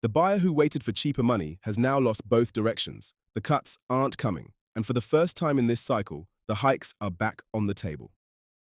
The buyer who waited for cheaper money has now lost both directions. The cuts aren't coming, and for the first time in this cycle, the hikes are back on the table.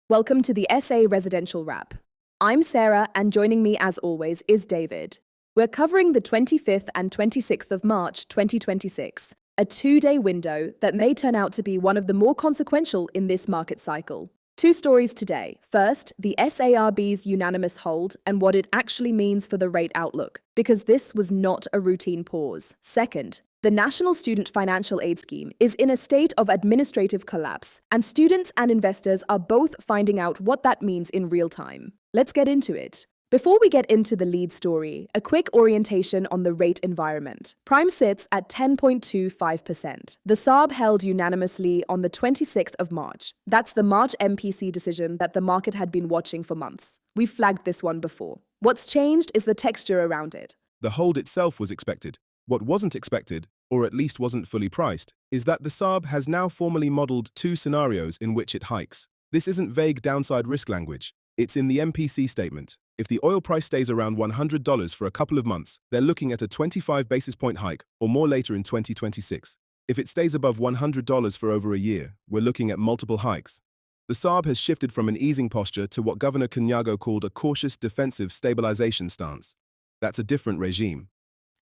Welcome to the SA Residential Wrap. I'm Sarah, and joining me as always is David. We're covering the 25th and 26th of March 2026, a two-day window that may turn out to be one of the more consequential in this market cycle. Two stories today. First, the SARB's unanimous hold and what it actually means for the rate outlook, because this was not a routine pause. Second, the National Student Financial Aid Scheme is in a state of administrative collapse, and students and investors are both finding out what that means in real time. Let's get into it. Before we get into the lead story, a quick orientation on the rate environment. Prime sits at 10.25%. The SARB held unanimously on the 26th of March. That's the March MPC decision that the market had been watching for months. We've flagged this one before. What's changed is the texture around it. The hold itself was expected. What wasn't expected, or at least wasn't fully priced, is that the SARB has now formally modeled two scenarios in which it hikes. This isn't vague downside risk language. It's in the MPC statement. If the oil price stays around $100 for a couple of months, they're looking at a 25 basis point hike or more later in 2026. If it stays above $100 for over a year, we're looking at multiple hikes. The SARB has shifted from an easing posture to what Governor Kanyako called a cautious defensive stabilization stance. That's a different regime.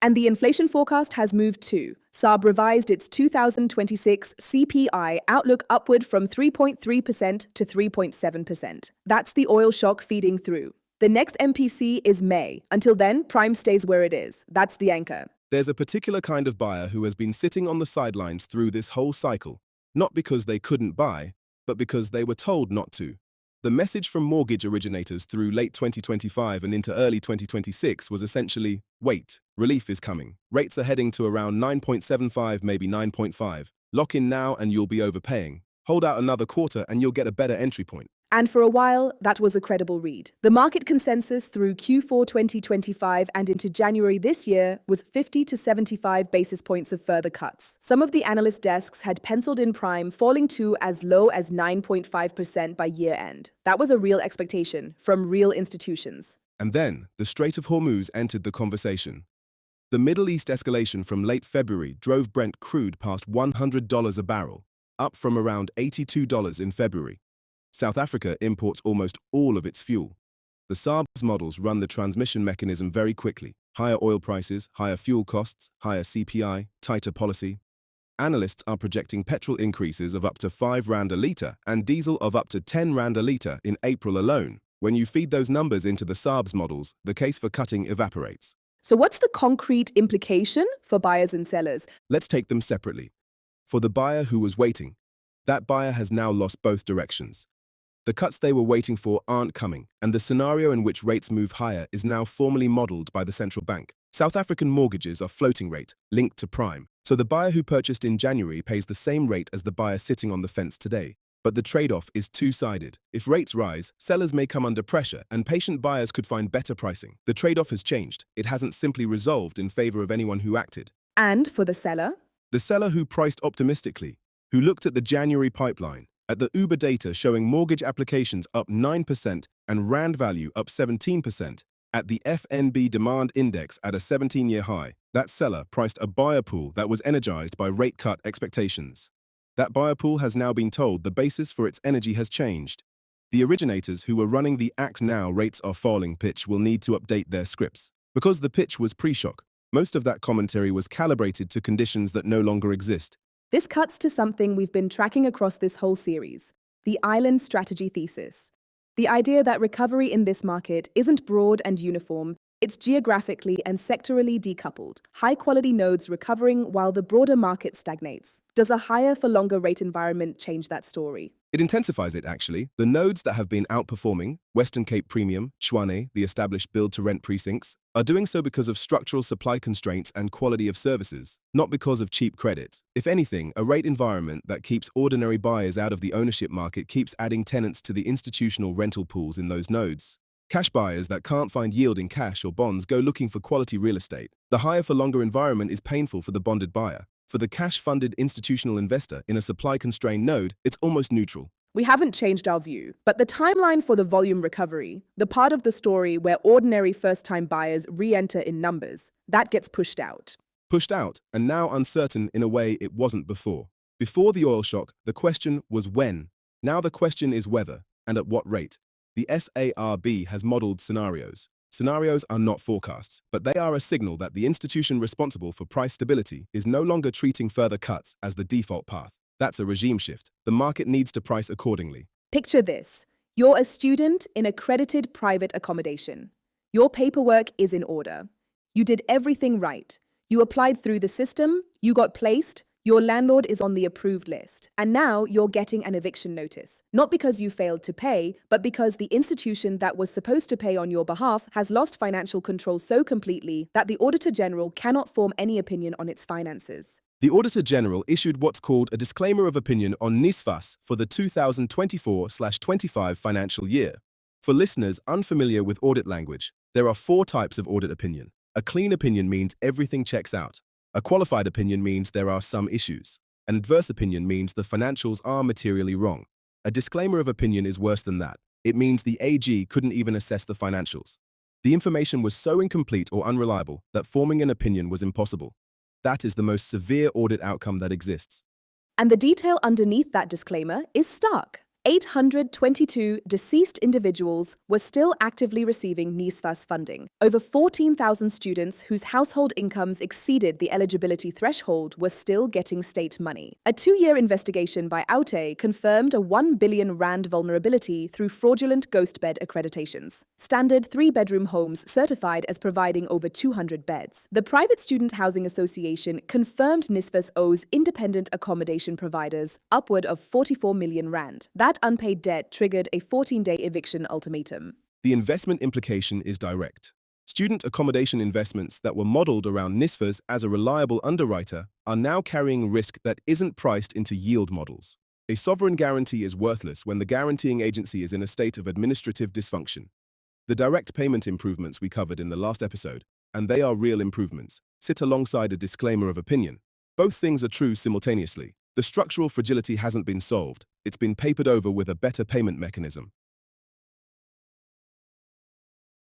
And the inflation forecast has moved too. SARB revised its 2026 CPI outlook upward from 3.3% to 3.7%. That's the oil shock feeding through. The next MPC is May. Until then, Prime stays where it is. That's the anchor. There's a particular kind of buyer who has been sitting on the sidelines through this whole cycle, not because they couldn't buy, but because they were told not to. The message from mortgage originators through late 2025 and into early 2026 was essentially, wait, relief is coming. Rates are heading to around 9.75, maybe 9.5. Lock in now and you'll be overpaying. Hold out another quarter and you'll get a better entry point. And for a while, that was a credible read. The market consensus through Q4 2025 and into January this year was 50 to 75 basis points of further cuts. Some of the analyst desks had penciled in Prime falling to as low as 9.5% by year end. That was a real expectation from real institutions. And then, the Strait of Hormuz entered the conversation. The Middle East escalation from late February drove Brent crude past $100 a barrel, up from around $82 in February. South Africa imports almost all of its fuel. The SARB's models run the transmission mechanism very quickly. Higher oil prices, higher fuel costs, higher CPI, tighter policy. Analysts are projecting petrol increases of up to 5 Rand a litre and diesel of up to 10 Rand a litre in April alone. When you feed those numbers into the SARB's models, the case for cutting evaporates. So what's the concrete implication for buyers and sellers? Let's take them separately. For the buyer who was waiting, that buyer has now lost both directions. The cuts they were waiting for aren't coming, and the scenario in which rates move higher is now formally modeled by the central bank. South African mortgages are floating rate, linked to prime, so the buyer who purchased in January pays the same rate as the buyer sitting on the fence today. But the trade-off is two-sided. If rates rise, sellers may come under pressure, and patient buyers could find better pricing. The trade-off has changed. It hasn't simply resolved in favor of anyone who acted. And for the seller? The seller who priced optimistically, who looked at the January pipeline, at the Uber data showing mortgage applications up 9% and Rand value up 17%, at the FNB demand index at a 17-year high, that seller priced a buyer pool that was energized by rate cut expectations. That buyer pool has now been told the basis for its energy has changed. The originators who were running the act now rates are falling pitch will need to update their scripts. Because the pitch was pre-shock, most of that commentary was calibrated to conditions that no longer exist. This cuts to something we've been tracking across this whole series, the island strategy thesis. The idea that recovery in this market isn't broad and uniform, it's geographically and sectorally decoupled, high-quality nodes recovering while the broader market stagnates. Does a higher-for-longer rate environment change that story? It intensifies it, actually. The nodes that have been outperforming, Western Cape Premium, Tshwane, the established build-to-rent precincts, are doing so because of structural supply constraints and quality of services, not because of cheap credit. If anything, a rate environment that keeps ordinary buyers out of the ownership market keeps adding tenants to the institutional rental pools in those nodes. Cash buyers that can't find yield in cash or bonds go looking for quality real estate. The higher-for-longer environment is painful for the bonded buyer. For the cash-funded institutional investor in a supply-constrained node, it's almost neutral. We haven't changed our view, but the timeline for the volume recovery, the part of the story where ordinary first-time buyers re-enter in numbers, That gets pushed out. Pushed out, and now uncertain in a way it wasn't before. Before the oil shock, the question was when. Now the question is whether, and at what rate. The SARB has modeled scenarios. Scenarios are not forecasts, but they are a signal that the institution responsible for price stability is no longer treating further cuts as the default path. That's a regime shift. The market needs to price accordingly. Picture this. You're a student in accredited private accommodation. Your paperwork is in order. You did everything right. You applied through the system, you got placed, your landlord is on the approved list, and now you're getting an eviction notice. Not because you failed to pay, but because the institution that was supposed to pay on your behalf has lost financial control so completely that the Auditor General cannot form any opinion on its finances. The Auditor General issued what's called a disclaimer of opinion on NSFAS for the 2024/25 financial year. For listeners unfamiliar with audit language, there are 4 types of audit opinion. A clean opinion means everything checks out. A qualified opinion means there are some issues. An adverse opinion means the financials are materially wrong. A disclaimer of opinion is worse than that. It means the AG couldn't even assess the financials. The information was so incomplete or unreliable that forming an opinion was impossible. That is the most severe audit outcome that exists. And the detail underneath that disclaimer is stark. 822 deceased individuals were still actively receiving NSFAS funding. Over 14,000 students whose household incomes exceeded the eligibility threshold were still getting state money. A 2-year investigation by Aute confirmed a 1 billion rand vulnerability through fraudulent ghost bed accreditations. Standard 3-bedroom homes certified as providing over 200 beds. The Private Student Housing Association confirmed NSFAS owes independent accommodation providers upward of 44 million rand. That unpaid debt triggered a 14-day eviction ultimatum. The investment implication is direct. Student accommodation investments that were modeled around NSFAS as a reliable underwriter are now carrying risk that isn't priced into yield models. A sovereign guarantee is worthless when the guaranteeing agency is in a state of administrative dysfunction. The direct payment improvements we covered in the last episode, and they are real improvements, sit alongside a disclaimer of opinion. Both things are true simultaneously. The structural fragility hasn't been solved. It's been papered over with a better payment mechanism.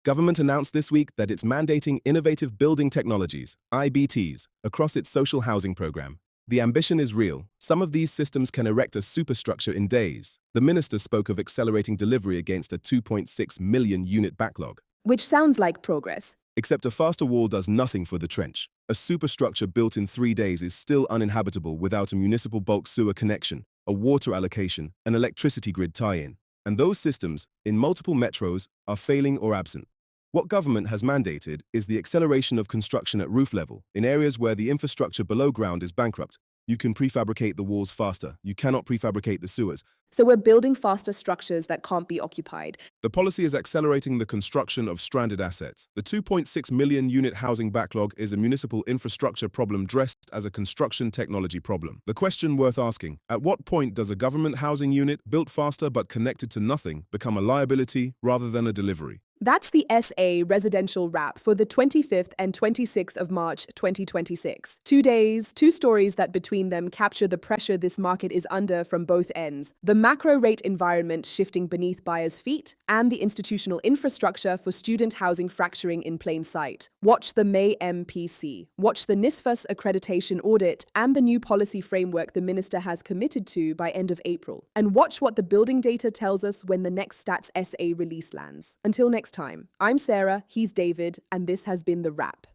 Government announced this week that it's mandating innovative building technologies, IBTs, across its social housing program. The ambition is real. Some of these systems can erect a superstructure in days. The minister spoke of accelerating delivery against a 2.6 million unit backlog. Which sounds like progress. Except a faster wall does nothing for the trench. A superstructure built in 3 days is still uninhabitable without a municipal bulk sewer connection, a water allocation, an electricity grid tie-in. And those systems, in multiple metros, are failing or absent. What government has mandated is the acceleration of construction at roof level. In areas where the infrastructure below ground is bankrupt, you can prefabricate the walls faster. You cannot prefabricate the sewers. So we're building faster structures that can't be occupied. The policy is accelerating the construction of stranded assets. The 2.6 million unit housing backlog is a municipal infrastructure problem dressed as a construction technology problem. The question worth asking, at what point does a government housing unit built faster but connected to nothing become a liability rather than a delivery? That's the SA residential wrap for the 25th and 26th of March 2026. 2 days, 2 stories that between them capture the pressure this market is under from both ends. The macro rate environment shifting beneath buyers' feet and the institutional infrastructure for student housing fracturing in plain sight. Watch the May MPC. Watch the NSFAS accreditation audit and the new policy framework the minister has committed to by end of April. And watch what the building data tells us when the next Stats SA release lands. Until next time, I'm Sarah, he's David, and this has been The Wrap.